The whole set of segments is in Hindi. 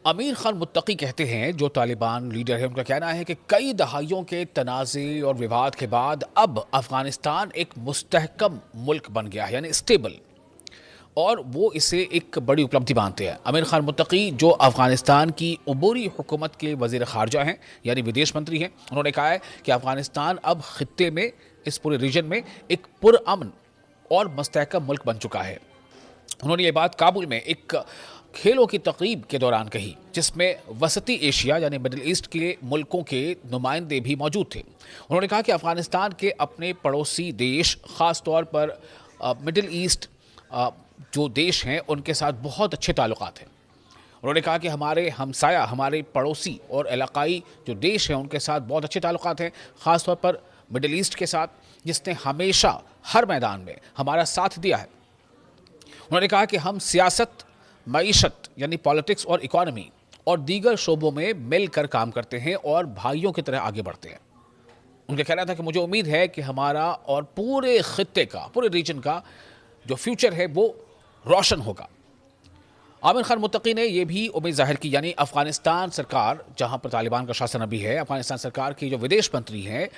अमीर खान मुत्तकी कहते हैं, जो तालिबान लीडर है, उनका कहना है कि कई दहाइयों के तनाज़े और विवाद के बाद अब अफगानिस्तान एक मुस्तहकम मुल्क बन गया है, यानी स्टेबल, और वो इसे एक बड़ी उपलब्धि मानते हैं। अमीर खान मुत्तकी, जो अफगानिस्तान की अबूरी हुकूमत के वज़ीर ख़ारजा हैं, यानी विदेश मंत्री हैं, उन्होंने कहा है कि अफगानिस्तान अब ख़ित्ते में, इस पूरे रीजन में एक पुरअमन और मुस्तहकम मुल्क बन चुका है। उन्होंने ये बात काबुल में एक खेलों की तकरीब के दौरान कही, जिसमें वसती एशिया यानी मिडिल ईस्ट के मुल्कों के नुमाइंदे भी मौजूद थे। उन्होंने कहा कि अफगानिस्तान के अपने पड़ोसी देश, ख़ास तौर पर मिडिल ईस्ट जो देश हैं, उनके साथ बहुत अच्छे ताल्लुकात हैं। उन्होंने कहा कि हमारे हमसाया, हमारे पड़ोसी और इलाकाई जो देश हैं, उनके साथ बहुत अच्छे ताल्लुकात हैं, ख़ास तौर पर मिडिल ईस्ट के साथ, जिसने हमेशा हर मैदान में हमारा साथ दिया है। उन्होंने कहा कि हम सियासत, मईशत यानी पॉलिटिक्स और इकोनॉमी और दीगर शोबों में मिलकर काम करते हैं और भाइयों की तरह आगे बढ़ते हैं। उनका कहना था कि मुझे उम्मीद है कि हमारा और पूरे खित्ते का, पूरे रीजन का जो फ्यूचर है वो रोशन होगा। आमिर खान मुत्तकी ने यह भी उम्मीद जाहिर की, यानी अफगानिस्तान सरकार, जहां पर तालिबान का शासन अभी है, अफगानिस्तान सरकार की जो विदेश मंत्री हैं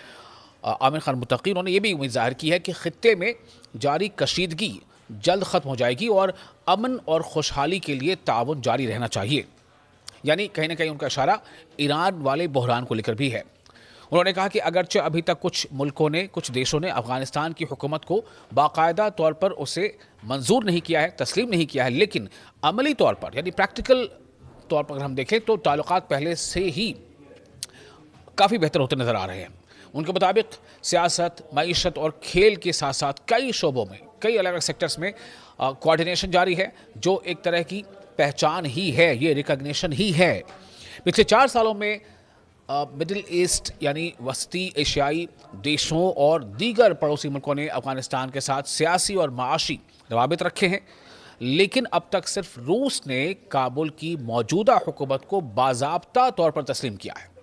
आमिर खान मुत्तकी, उन्होंने ये भी उम्मीद जाहिर की है कि खित्ते में जारी कशीदगी जल्द ख़त्म हो जाएगी और अमन और खुशहाली के लिए ताउन जारी रहना चाहिए। यानी कहीं ना कहीं उनका इशारा ईरान वाले बहरान को लेकर भी है। उन्होंने कहा कि अगरचे अभी तक कुछ मुल्कों ने, कुछ देशों ने अफगानिस्तान की हुकूमत को बाकायदा तौर पर उसे मंजूर नहीं किया है, तस्लीम नहीं किया है, लेकिन अमली तौर पर यानी प्रैक्टिकल तौर पर अगर हम देखें तो ताल्लुकात पहले से ही काफ़ी बेहतर होते नज़र आ रहे हैं। उनके मुताबिक सियासत, मईशत और खेल के साथ साथ कई शोबों में, कई अलग अलग सेक्टर्स में कोऑर्डिनेशन जारी है, जो एक तरह की पहचान ही है, ये रिकग्निशन ही है। पिछले 4 सालों में मिडिल ईस्ट यानी वस्ती एशियाई देशों और दीगर पड़ोसी मुल्कों ने अफगानिस्तान के साथ सियासी और माशी रवाबित रखे हैं, लेकिन अब तक सिर्फ रूस ने काबुल की मौजूदा हुकूमत को बाज़ाब्ता तौर पर तस्लीम किया है।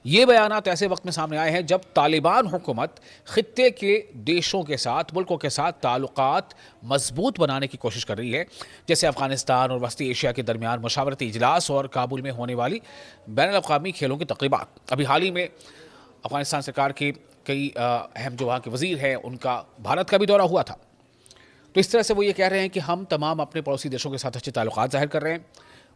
ये बयानात ऐसे वक्त में सामने आए हैं जब तालिबान हुकूमत खित्ते के देशों के साथ, मुल्कों के साथ ताल्लुकात मजबूत बनाने की कोशिश कर रही है, जैसे अफगानिस्तान और वस्ती एशिया के दरमियान मशावरती इजलास और काबुल में होने वाली बैनुल-अक़वामी खेलों की तक़रीबात। अभी हाल ही में अफगानिस्तान सरकार के कई अहम जो वहाँ के वज़ीर हैं, उनका भारत का भी दौरा हुआ था। तो इस तरह से वो ये कह रहे हैं कि हम तमाम अपने पड़ोसी देशों के साथ अच्छे ताल्लुकात ज़ाहिर कर रहे हैं।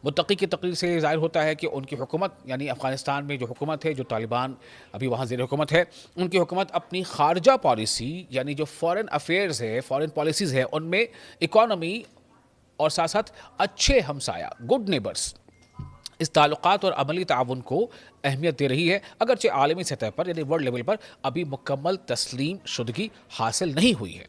मुत्तकी की तकरीर से ज़ाहिर होता है कि उनकी हुकूमत, यानी अफ़गानिस्तान में जो हुकूमत है, जो तालिबान अभी वहाँ ज़ेर हुकूमत है, उनकी हुकूमत अपनी खारजा पॉलिसी यानी जो फ़ॉरेन अफेयर्स है, फ़ॉरेन पॉलिसीज़ है, उनमें इकॉनमी और साथ साथ अच्छे हमसाया, गुड नेबर्स, इस ताल्लुकात और अमली ताउन को अहमियत दे रही है, अगरचे आलमी सतह पर यानी वर्ल्ड लेवल पर अभी मुकम्मल तस्लीम शुदगी हासिल नहीं हुई है।